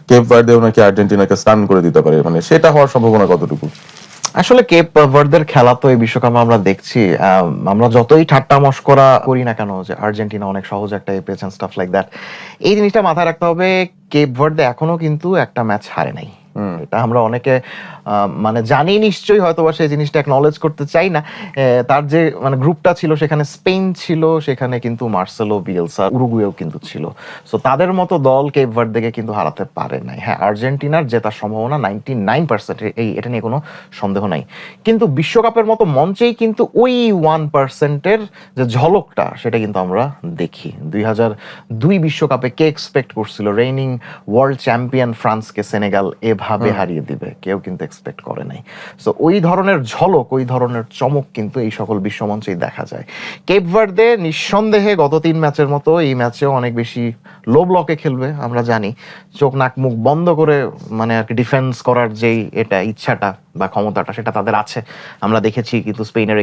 Cape ভার্দেও নাকি আর্জেন্টিনাকে স্টান করে দিতে পারে, মানে সেটা হওয়ার সম্ভাবনা কতটুকু? আসলে কেপ ভার্দের খেলা তো এই বিশ্বকাপে আমরা দেখছি, আমরা যতই ঠাট্টা মশকরা করি না কেন যে আর্জেন্টিনা অনেক সহজ একটা পেয়েছেন স্টাফ লাইক দ্যাট, এই জিনিসটা মাথায় রাখতে হবে, কেপ ভার্দে এখনো কিন্তু একটা ম্যাচ হারে নাই। এটা আমরা অনেকে মানে জানি নিশ্চয়ই, হয়তো বা সেই জিনিসটা একনলেজ করতে চাই না। তার যে মানে গ্রুপটা ছিল সেখানে স্পেন ছিল, সেখানে কিন্তু মার্সেলো বিয়েলসা, উরুগুয়েও কিন্তু ছিল। সো তাদের মতো দল কেপ ভার্দেকে কিন্তু হারাতে পারে নাই। হ্যাঁ, আর্জেন্টিনার জেতার সম্ভাবনা 99%, এটা নিয়ে কোনো সন্দেহ নাই। কিন্তু বিশ্বকাপের মতো মঞ্চেই কিন্তু ওই 1%-এর যে ঝলকটা, সেটা কিন্তু আমরা দেখি। 2002 বিশ্বকাপে কে এক্সপেক্ট করছিল রেইনিং ওয়ার্ল্ড চ্যাম্পিয়ন ফ্রান্সকে সেনেগাল এভাবে হারিয়ে দিবে? কেউ কিন্তু এক্সপেক্ট করে নাই। সো ওই ধরনের ঝলক, ওই ধরনের চমক কিন্তু এই সকল বিশ্বমঞ্চেই দেখা যায়। কেপ ভার্দে নিঃসন্দেহে গত 3 ম্যাচের মতো এই ম্যাচেও অনেক বেশি লো ব্লকে খেলবে, আমরা জানি। চোখ নাক মুখ বন্ধ করে মানে আর কি ডিফেন্স করার যেই ইচ্ছাটা বা ক্ষমতাটা, সেটা তাদের আছে, আমরা দেখেছি কিন্তু স্পেনের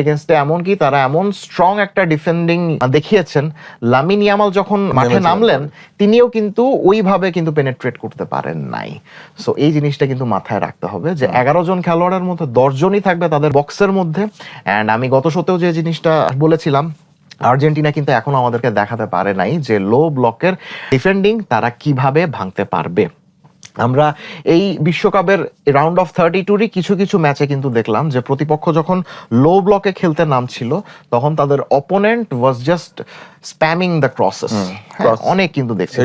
এগেনস্টে এমনকি তারা এমন স্ট্রং একটা ডিফেন্ডিং দেখিয়েছেন। লামিন ইয়ামাল যখন মাঠে নামলেন, তিনিও কিন্তু ওইভাবে কিন্তু পেনেট্রেট করতে পারেন নাই। সো এই জিনিসটা কিন্তু মাথায় রাখতে হবে যে 11 জন খেলোয়াড়ের মধ্যে 10 জনই থাকবে তাদের বক্সের মধ্যে। অ্যান্ড আমি গত সপ্তাহেও যে জিনিসটা বলেছিলাম, আর্জেন্টিনা কিন্তু এখনো আমাদেরকে দেখাতে পারে নাই যে লো ব্লকের ডিফেন্ডিং তারা কিভাবে ভাঙতে পারবে। আমরা এই বিশ্বকাপের রাউন্ড অফ 32-রই কিছু কিছু ম্যাচে কিন্তু দেখলাম যে প্রতিপক্ষ যখন লো ব্লকে খেলতে নামছিল, তখন তাদের opponent was just spamming the crosses. অনেক কিন্তু দেখছি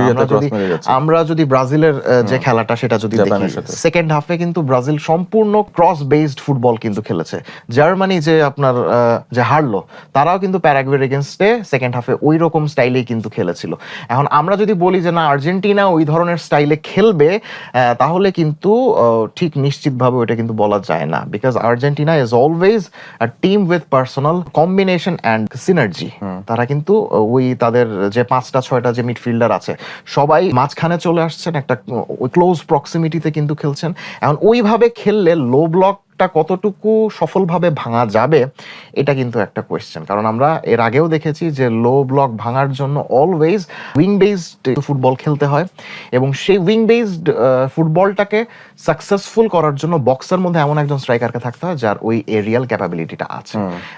আমরা যদি ব্রাজিলের যে খেলাটা সেটা যদি দেখি, সেকেন্ড হাফে কিন্তু ব্রাজিল সম্পূর্ণ ক্রস বেসড ফুটবল কিন্তু খেলেছে। জার্মানি যে আপনার যে হারলো, তারাও কিন্তু প্যারাগুয়ের এগেনস্টে সেকেন্ড হাফে ওই রকম স্টাইলেই কিন্তু খেলেছিল। এখন আমরা যদি বলি যে না, আর্জেন্টিনা ওই ধরনের স্টাইলে খেলবে, তাহলে কিন্তু ঠিক নিশ্চিতভাবে ওইটা কিন্তু বলা যায় না। Because Argentina is always a team with personal combination and synergy. তারা কিন্তু ওই তাদের যে 5-6টা যে মিডফিল্ডার আছে, সবাই মাঝখানে চলে আসছেন, একটা ক্লোজ প্রক্সিমিটিতে কিন্তু খেলছেন। এখন ওইভাবে খেললে লো ব্লক কতটুকু সফলভাবে ভাঙা যাবে, এটা কিন্তু একটা কোয়েশ্চেন। কারণ আমরা এর আগেও দেখেছি যে লো ব্লক ভাঙার জন্য অলওয়েজ উইং বেসড ফুটবল খেলতে হয়, এবং সেই উইং বেসড ফুটবলটাকে সাকসেসফুল করার জন্য বক্সের মধ্যে এমন একজন স্ট্রাইকারকে থাকতে হয় যার ওই এরিয়াল ক্যাপাবিলিটিটা আছে।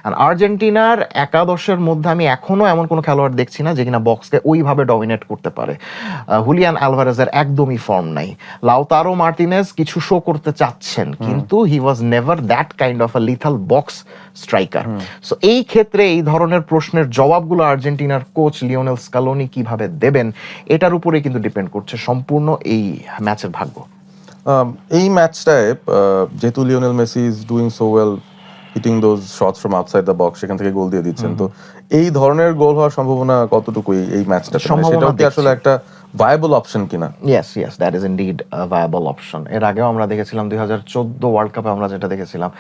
আর আর্জেন্টিনার একাদশের মধ্যে আমি এখনো এমন কোনো খেলোয়াড় দেখছি না যে কিনা বক্সকে ওইভাবে ডমিনেট করতে পারে। হুলিয়ান আলভারেজের একদমই ফর্ম নাই। লাউতারো মার্টিনেজ কিছু শো করতে চাচ্ছেন, কিন্তু he was never that kind of a lethal box striker. So এই ক্ষেত্রে এই ধরনের প্রশ্নের জবাবগুলো আর্জেন্টিনার কোচ লিওনেল স্কালোনি কিভাবে দেবেন, এটার উপরে কিন্তু ডিপেন্ড করছে সম্পূর্ণ এই ম্যাচের ভাগ্য। এই ম্যাচটায় যেহেতু Lionel Messi is doing so well hitting those shots from outside the box, সেখান থেকে গোল দিয়ে দিচ্ছেন, তো এই ধরনের গোল হওয়ার সম্ভাবনা কতটুকু এই ম্যাচটা? সেটাও কি আসলে একটা ভায়াবল অপশন কিনা? Yes, that is indeed a viable option. এর আগেও আমরা দেখেছিলাম 2014 ওয়ার্ল্ড কাপে আমরা যেটা দেখেছিলাম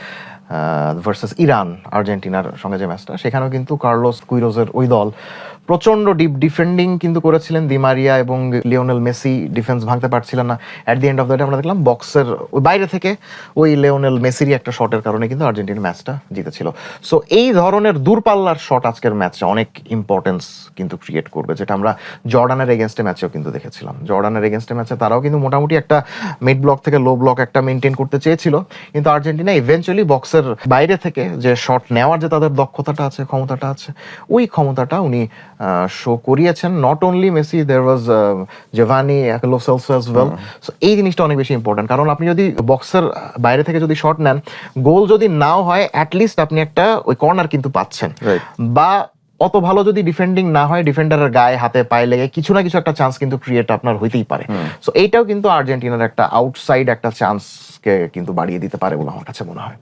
ভার্সেস ইরান, আর্জেন্টিনার সঙ্গে যে ম্যাচটা, সেখানেও কিন্তু কার্লোস কুইরোজের ওই দল প্রচন্ড ডিপ ডিফেন্ডিং কিন্তু করেছিলেন। দি মারিয়া এবং লিওনেল মেসি ডিফেন্স ভাঙতে পারছিলেন না। At the end of the day আমরা দেখলাম বক্সের ওই বাইরে থেকে ওই লিওনেল মেসিরই একটা শটের কারণে কিন্তু আর্জেন্টিনা ম্যাচটা জিতেছিল। সো এই ধরনের দূরপাল্লার শট আজকের ম্যাচে অনেক ইম্পর্টেন্স কিন্তু ক্রিয়েট করবে, যেটা আমরা জর্ডানের এগেনস্টে ম্যাচেও কিন্তু দেখেছিলাম। জর্ডানের এগেনস্টে ম্যাচে তারাও কিন্তু মোটামুটি একটা মিড ব্লক থেকে লো ব্লক একটা মেনটেন করতে চেয়েছিল, কিন্তু আর্জেন্টিনা ইভেন্চুয়ালি বক্সের বাইরে থেকে যে শট নেওয়ার যে তাদের দক্ষতাটা আছে, ক্ষমতাটা আছে, ওই ক্ষমতাটা উনি শো করিয়েছেন। Not only Messi, there was Giovani Lo Celso as well. So এই জিনিসটা অনেক বেশি ইম্পর্টেন্ট, কারণ আপনি যদি বক্সের বাইরে থেকে যদি শট নেন, গোল যদি নাও হয়, অ্যাটলিস্ট আপনি একটা ওই কর্নার কিন্তু পাচ্ছেন। বা অত ভালো যদি ডিফেন্ডিং না হয়, ডিফেন্ডারের গায়ে হাতে পায়ে লেগে কিছু না কিছু একটা চান্স কিন্তু ক্রিয়েট আপনার হইতেই পারে। সো এইটাও কিন্তু আর্জেন্টিনার একটা আউটসাইড একটা চান্সকে কিন্তু বাড়িয়ে দিতে পারে বলে আমার কাছে মনে হয়।